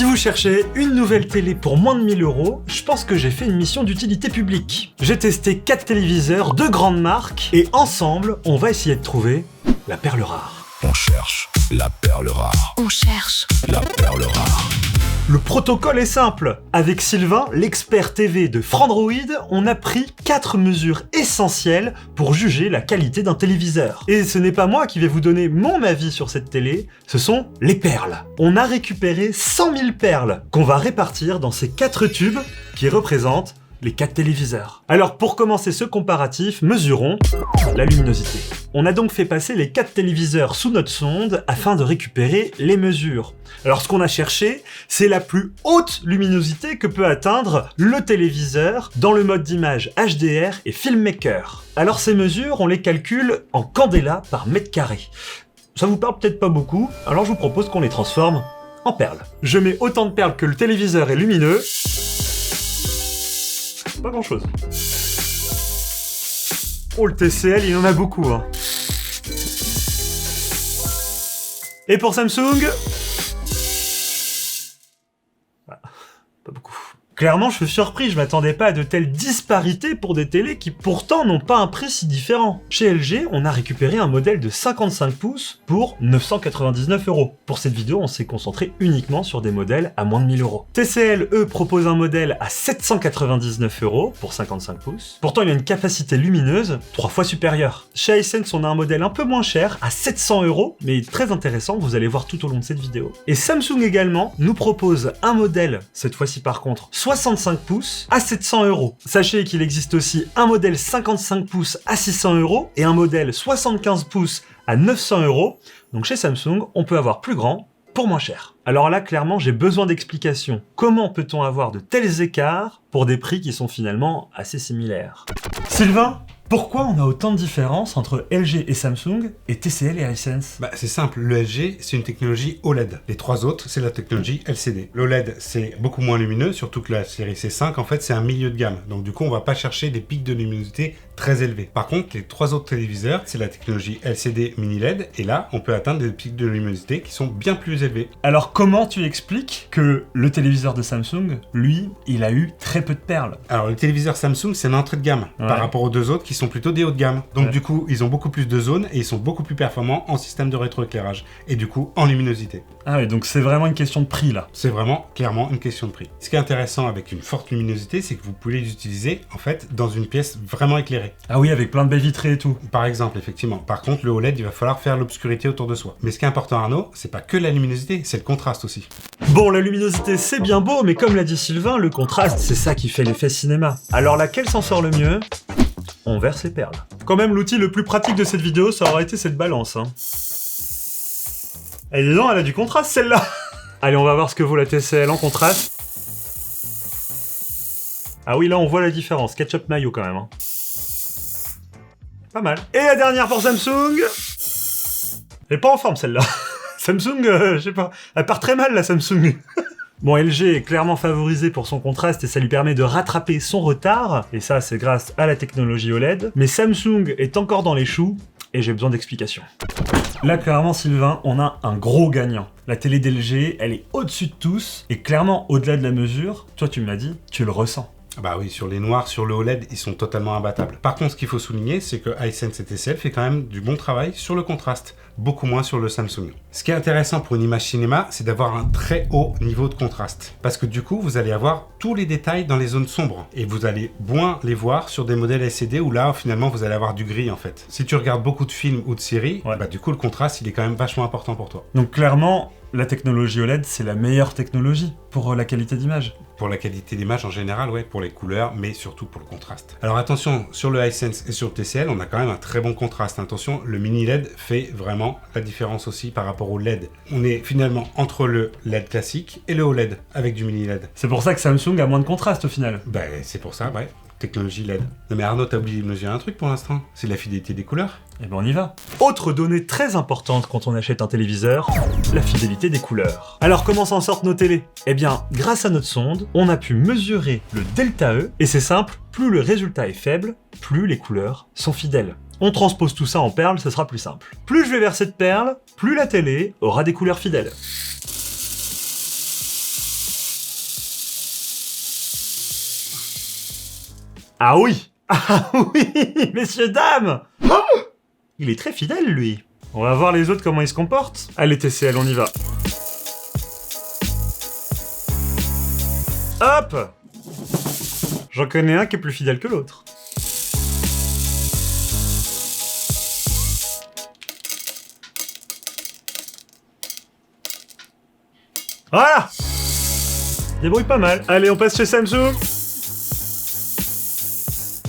Si vous cherchez une nouvelle télé pour moins de 1000 €, je pense que j'ai fait une mission d'utilité publique. J'ai testé 4 téléviseurs de grandes marques et ensemble, on va essayer de trouver la perle rare. On cherche la perle rare. On cherche La perle rare. Le protocole est simple. Avec Sylvain, l'expert TV de Frandroid, on a pris 4 mesures essentielles pour juger la qualité d'un téléviseur. Et ce n'est pas moi qui vais vous donner mon avis sur cette télé, ce sont les perles. On a récupéré 100 000 perles qu'on va répartir dans ces 4 tubes qui représentent les 4 téléviseurs. Alors pour commencer ce comparatif, mesurons la luminosité. On a donc fait passer les 4 téléviseurs sous notre sonde afin de récupérer les mesures. Alors ce qu'on a cherché, c'est la plus haute luminosité que peut atteindre le téléviseur dans le mode d'image HDR et Filmmaker. Alors ces mesures, on les calcule en candela par mètre carré. Ça vous parle peut-être pas beaucoup, alors je vous propose qu'on les transforme en perles. Je mets autant de perles que le téléviseur est lumineux. Pas grand chose. Oh, le TCL, il en a beaucoup, hein. Et pour Samsung, pas beaucoup. Clairement, je suis surpris, je m'attendais pas à de telles disparités pour des télés qui pourtant n'ont pas un prix si différent. Chez LG, on a récupéré un modèle de 55 pouces pour 999 €. Pour cette vidéo, on s'est concentré uniquement sur des modèles à moins de 1000 €. TCL, eux, propose un modèle à 799 € pour 55 pouces. Pourtant, il a une capacité lumineuse 3 fois supérieure. Chez Hisense, on a un modèle un peu moins cher, à 700 €, mais très intéressant, vous allez voir tout au long de cette vidéo. Et Samsung également nous propose un modèle, cette fois-ci par contre, 65 pouces à 700 €. Sachez qu'il existe aussi un modèle 55 pouces à 600 € et un modèle 75 pouces à 900 €. Donc chez Samsung, on peut avoir plus grand pour moins cher. Alors là, clairement, j'ai besoin d'explications. Comment peut-on avoir de tels écarts pour des prix qui sont finalement assez similaires? Sylvain, pourquoi on a autant de différences entre LG et Samsung et TCL et Hisense? C'est simple, le LG c'est une technologie OLED. Les 3 autres c'est la technologie LCD. L'OLED c'est beaucoup moins lumineux, surtout que la série C5 en fait c'est un milieu de gamme. Donc du coup on va pas chercher des pics de luminosité très élevés. Par contre les 3 autres téléviseurs c'est la technologie LCD mini LED et là on peut atteindre des pics de luminosité qui sont bien plus élevés. Alors comment tu expliques que le téléviseur de Samsung, lui, il a eu très peu de perles? Alors le téléviseur Samsung c'est une entrée de gamme par rapport aux 2 autres qui sont plutôt des hauts de gamme. Donc du coup, ils ont beaucoup plus de zones et ils sont beaucoup plus performants en système de rétroéclairage et du coup en luminosité. Ah oui, donc c'est vraiment une question de prix là. C'est vraiment clairement une question de prix. Ce qui est intéressant avec une forte luminosité, c'est que vous pouvez les utiliser en fait dans une pièce vraiment éclairée. Ah oui, avec plein de baies vitrées et tout. Par exemple, effectivement. Par contre, le OLED, il va falloir faire l'obscurité autour de soi. Mais ce qui est important Arnaud, c'est pas que la luminosité, c'est le contraste aussi. Bon, la luminosité c'est bien beau, mais comme l'a dit Sylvain, le contraste c'est ça qui fait l'effet cinéma. Alors laquelle s'en sort le mieux? On verse les perles. Quand même, l'outil le plus pratique de cette vidéo, ça aurait été cette balance. Hein. Et dis donc, elle a du contraste celle-là. Allez, on va voir ce que vaut la TCL en contraste. Ah oui, là on voit la différence. Ketchup mayo quand même. Hein. Pas mal. Et la dernière pour Samsung. Elle est pas en forme celle-là. Samsung, je sais pas. Elle part très mal la Samsung. Bon, LG est clairement favorisé pour son contraste et ça lui permet de rattraper son retard, et ça c'est grâce à la technologie OLED, mais Samsung est encore dans les choux, et j'ai besoin d'explications. Là clairement Sylvain, on a un gros gagnant. La télé d'LG, elle est au-dessus de tous, et clairement au-delà de la mesure, toi tu me l'as dit, tu le ressens. Bah oui, sur les noirs, sur le OLED, ils sont totalement imbattables. Par contre, ce qu'il faut souligner, c'est que Hisense et TCL fait quand même du bon travail sur le contraste, beaucoup moins sur le Samsung. Ce qui est intéressant pour une image cinéma, c'est d'avoir un très haut niveau de contraste. Parce que du coup, vous allez avoir tous les détails dans les zones sombres. Et vous allez moins les voir sur des modèles LCD où là, finalement, vous allez avoir du gris en fait. Si tu regardes beaucoup de films ou de séries, du coup, le contraste, il est quand même vachement important pour toi. Donc clairement, la technologie OLED, c'est la meilleure technologie pour la qualité d'image. Pour la qualité d'image en général, ouais, pour les couleurs, mais surtout pour le contraste. Alors attention, sur le Hisense et sur le TCL, on a quand même un très bon contraste. Attention, le mini LED fait vraiment la différence aussi par rapport au LED. On est finalement entre le LED classique et le OLED avec du mini LED. C'est pour ça que Samsung a moins de contraste au final. C'est pour ça, ouais. Technologie LED. Non mais Arnaud, t'as oublié de mesurer un truc pour l'instant. C'est la fidélité des couleurs. Eh ben on y va. Autre donnée très importante quand on achète un téléviseur, la fidélité des couleurs. Alors comment s'en sortent nos télés? Eh bien, grâce à notre sonde, on a pu mesurer le delta E, et c'est simple, plus le résultat est faible, plus les couleurs sont fidèles. On transpose tout ça en perles, ce sera plus simple. Plus je vais verser de perles, plus la télé aura des couleurs fidèles. Ah oui! Ah oui! Messieurs, dames! Oh, il est très fidèle, lui. On va voir les autres comment ils se comportent. Allez, TCL, on y va. Hop! J'en connais un qui est plus fidèle que l'autre. Voilà! Débrouille pas mal. Allez, on passe chez Samsung.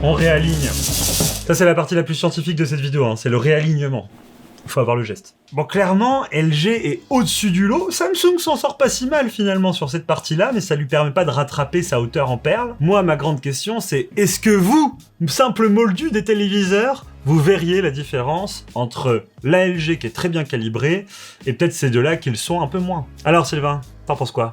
On réaligne. Ça, c'est la partie la plus scientifique de cette vidéo, hein. C'est le réalignement. Faut avoir le geste. Bon, clairement, LG est au-dessus du lot. Samsung s'en sort pas si mal, finalement, sur cette partie-là, mais ça lui permet pas de rattraper sa hauteur en perles. Moi, ma grande question, c'est est-ce que vous, simple moldu des téléviseurs, vous verriez la différence entre la LG qui est très bien calibrée et peut-être ces deux-là qui le sont un peu moins? Alors, Sylvain, t'en penses quoi?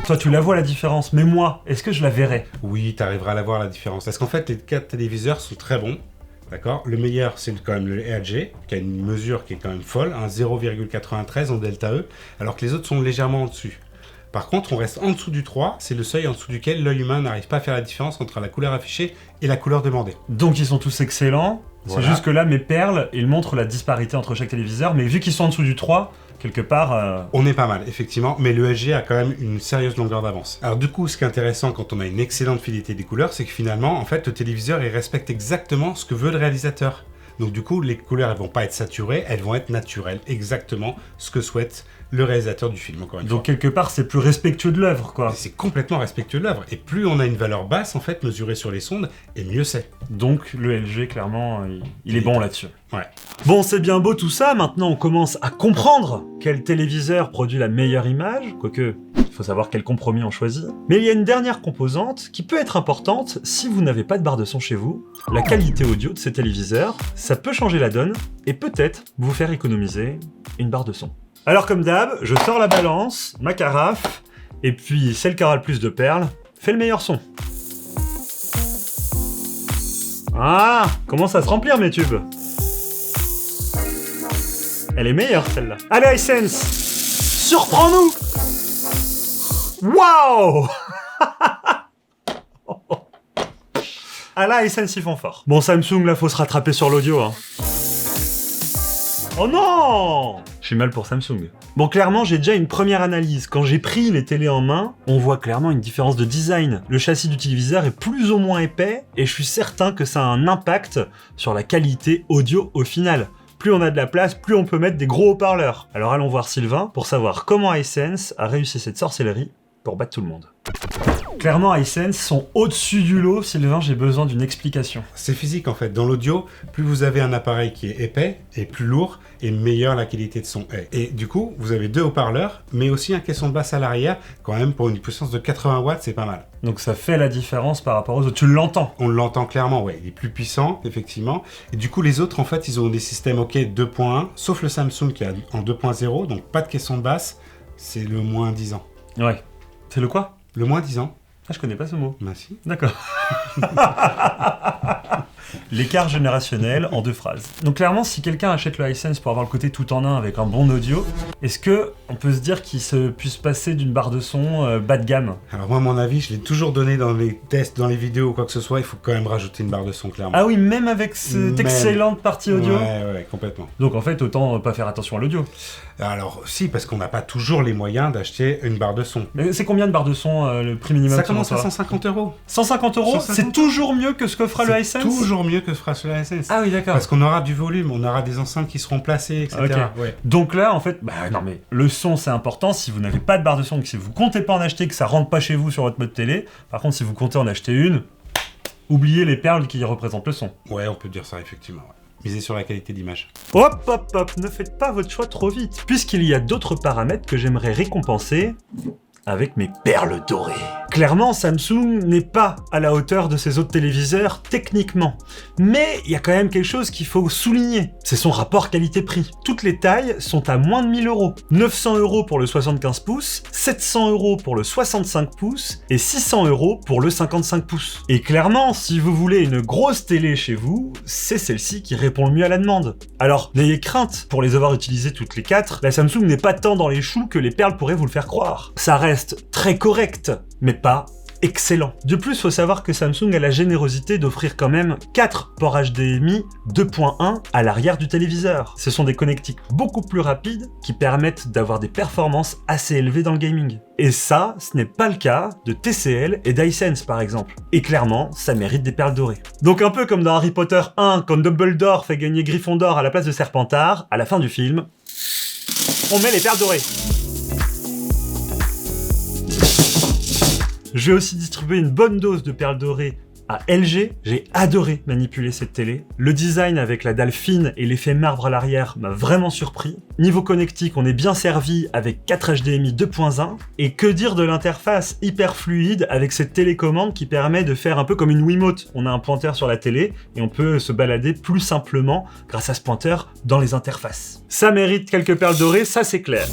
Toi, tu la vois la différence, mais moi, est-ce que je la verrais? Oui, t'arriveras à la voir la différence. Parce qu'en fait, les 4 téléviseurs sont très bons. D'accord. Le meilleur, c'est quand même le LG, qui a une mesure qui est quand même folle, un 0,93 en delta E, alors que les autres sont légèrement en dessus. Par contre, on reste en dessous du 3, c'est le seuil en dessous duquel l'œil humain n'arrive pas à faire la différence entre la couleur affichée et la couleur demandée. Donc ils sont tous excellents, voilà. C'est juste que là, mes perles, ils montrent la disparité entre chaque téléviseur, mais vu qu'ils sont en dessous du 3, quelque part... On est pas mal, effectivement, mais le LG a quand même une sérieuse longueur d'avance. Alors du coup, ce qui est intéressant quand on a une excellente fidélité des couleurs, c'est que finalement, en fait, le téléviseur, il respecte exactement ce que veut le réalisateur. Donc du coup, les couleurs, elles vont pas être saturées, elles vont être naturelles, exactement ce que souhaite le réalisateur du film, encore une fois. Donc quelque part, c'est plus respectueux de l'œuvre, quoi. C'est complètement respectueux de l'œuvre. Et plus on a une valeur basse, en fait, mesurée sur les sondes, et mieux c'est. Donc le LG, clairement, il est bon là-dessus. Ouais. Bon, c'est bien beau tout ça, maintenant on commence à comprendre quel téléviseur produit la meilleure image, quoique, il faut savoir quel compromis on choisit. Mais il y a une dernière composante qui peut être importante si vous n'avez pas de barre de son chez vous. La qualité audio de ces téléviseurs, ça peut changer la donne, et peut-être vous faire économiser une barre de son. Alors comme d'hab, je sors la balance, ma carafe, et puis celle qui aura le plus de perles fait le meilleur son. Ah, commence à se remplir mes tubes. Elle est meilleure celle-là. Allez Hisense, surprends-nous. Waouh. Ah là, Hisense ils font fort. Bon Samsung là faut se rattraper sur l'audio hein. Oh non! Je suis mal pour Samsung. Bon, clairement, j'ai déjà une première analyse. Quand j'ai pris les télés en main, on voit clairement une différence de design. Le châssis du téléviseur est plus ou moins épais, et je suis certain que ça a un impact sur la qualité audio au final. Plus on a de la place, plus on peut mettre des gros haut-parleurs. Alors allons voir Sylvain pour savoir comment Hisense a réussi cette sorcellerie pour battre tout le monde. Clairement, Hisense sont au-dessus du lot. Sylvain, j'ai besoin d'une explication. C'est physique en fait. Dans l'audio, plus vous avez un appareil qui est épais et plus lourd, et meilleure la qualité de son est. Et du coup, vous avez 2 haut-parleurs, mais aussi un caisson de basse à l'arrière. Quand même, pour une puissance de 80 watts, c'est pas mal. Donc ça fait la différence par rapport aux autres. Tu l'entends? On l'entend clairement, ouais. Il est plus puissant, effectivement. Et du coup, les autres, en fait, ils ont des systèmes OK 2.1, sauf le Samsung qui est en 2.0, donc pas de caisson de basse. C'est le moins 10 ans. Ouais. C'est le quoi? Le moins 10 ans. Ah, je connais pas ce mot. Ben si. D'accord. L'écart générationnel en 2 phrases. Donc clairement, si quelqu'un achète le Hisense pour avoir le côté tout en un avec un bon audio, est-ce que on peut se dire qu'il se puisse passer d'une barre de son bas de gamme? Alors moi, à mon avis, je l'ai toujours donné dans les tests, dans les vidéos ou quoi que ce soit, il faut quand même rajouter une barre de son, clairement. Ah oui, même avec cette excellente partie audio? Ouais, complètement. Donc en fait, autant pas faire attention à l'audio. Alors si, parce qu'on n'a pas toujours les moyens d'acheter une barre de son. Mais c'est combien de barres de son le prix minimum? Ça commence à 150 €. 150 €? 150 C'est toujours mieux que ce que fera le Hisense? Toujours mieux que ce fera le Hisense. Ah oui, d'accord. Parce qu'on aura du volume, on aura des enceintes qui seront placées, etc. Okay. Ouais. Donc là, en fait, non mais le son c'est important. Si vous n'avez pas de barre de son, que si vous comptez pas en acheter, que ça rentre pas chez vous sur votre mode télé, par contre si vous comptez en acheter une, oubliez les perles qui représentent le son. Ouais, on peut dire ça effectivement. Ouais. Misez sur la qualité d'image. Hop, hop, hop, ne faites pas votre choix trop vite, puisqu'il y a d'autres paramètres que j'aimerais récompenser avec mes perles dorées. Clairement, Samsung n'est pas à la hauteur de ses autres téléviseurs, techniquement. Mais il y a quand même quelque chose qu'il faut souligner. C'est son rapport qualité-prix. Toutes les tailles sont à moins de 1000 €. 900 € pour le 75 pouces, 700 € pour le 65 pouces, et 600 € pour le 55 pouces. Et clairement, si vous voulez une grosse télé chez vous, c'est celle-ci qui répond le mieux à la demande. Alors, n'ayez crainte, pour les avoir utilisées toutes les 4, la Samsung n'est pas tant dans les choux que les perles pourraient vous le faire croire. Ça reste très correct, mais pas excellent. De plus, faut savoir que Samsung a la générosité d'offrir quand même 4 ports HDMI 2.1 à l'arrière du téléviseur. Ce sont des connectiques beaucoup plus rapides qui permettent d'avoir des performances assez élevées dans le gaming. Et ça, ce n'est pas le cas de TCL et d'iSense par exemple. Et clairement, ça mérite des perles dorées. Donc un peu comme dans Harry Potter 1, quand Dumbledore fait gagner Gryffondor à la place de Serpentard, à la fin du film, on met les perles dorées. Je vais aussi distribuer une bonne dose de perles dorées à LG. J'ai adoré manipuler cette télé. Le design avec la dalle fine et l'effet marbre à l'arrière m'a vraiment surpris. Niveau connectique, on est bien servi avec 4 HDMI 2.1. Et que dire de l'interface hyper fluide avec cette télécommande qui permet de faire un peu comme une Wiimote. On a un pointeur sur la télé et on peut se balader plus simplement grâce à ce pointeur dans les interfaces. Ça mérite quelques perles dorées, ça c'est clair.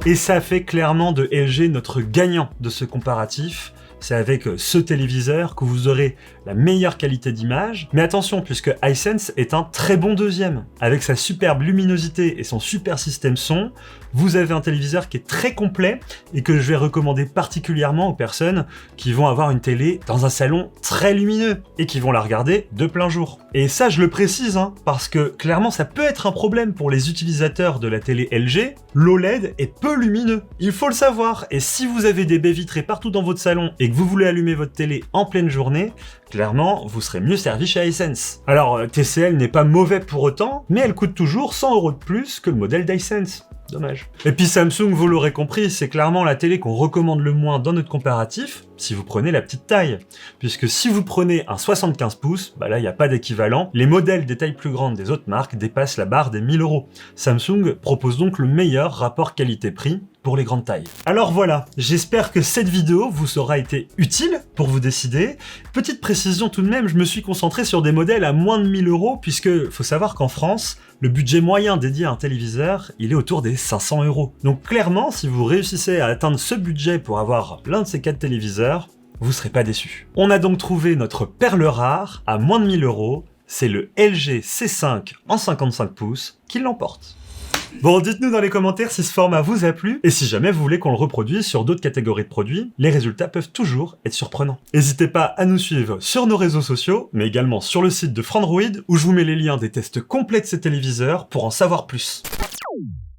Et ça fait clairement de LG notre gagnant de ce comparatif. C'est avec ce téléviseur que vous aurez la meilleure qualité d'image. Mais attention, puisque iSense est un très bon deuxième. Avec sa superbe luminosité et son super système son, vous avez un téléviseur qui est très complet et que je vais recommander particulièrement aux personnes qui vont avoir une télé dans un salon très lumineux et qui vont la regarder de plein jour. Et ça, je le précise, parce que clairement, ça peut être un problème pour les utilisateurs de la télé LG. L'OLED est peu lumineux. Il faut le savoir. Et si vous avez des baies vitrées partout dans votre salon et que vous voulez allumer votre télé en pleine journée, clairement, vous serez mieux servi chez iSense. Alors, TCL n'est pas mauvais pour autant, mais elle coûte toujours 100 € de plus que le modèle d'iSense. Dommage. Et puis Samsung, vous l'aurez compris, c'est clairement la télé qu'on recommande le moins dans notre comparatif, si vous prenez la petite taille. Puisque si vous prenez un 75 pouces, là il n'y a pas d'équivalent, les modèles des tailles plus grandes des autres marques dépassent la barre des 1000 €. Samsung propose donc le meilleur rapport qualité-prix pour les grandes tailles. Alors voilà, j'espère que cette vidéo vous aura été utile pour vous décider. Petite précision tout de même, je me suis concentré sur des modèles à moins de 1000 €, puisque faut savoir qu'en France, le budget moyen dédié à un téléviseur, il est autour des 500 €. Donc clairement, si vous réussissez à atteindre ce budget pour avoir l'un de ces 4 téléviseurs, vous serez pas déçus. On a donc trouvé notre perle rare à moins de 1000 €, c'est le LG C5 en 55 pouces qui l'emporte. Bon, dites-nous dans les commentaires si ce format vous a plu, et si jamais vous voulez qu'on le reproduise sur d'autres catégories de produits, les résultats peuvent toujours être surprenants. N'hésitez pas à nous suivre sur nos réseaux sociaux, mais également sur le site de Frandroid, où je vous mets les liens des tests complets de ces téléviseurs pour en savoir plus.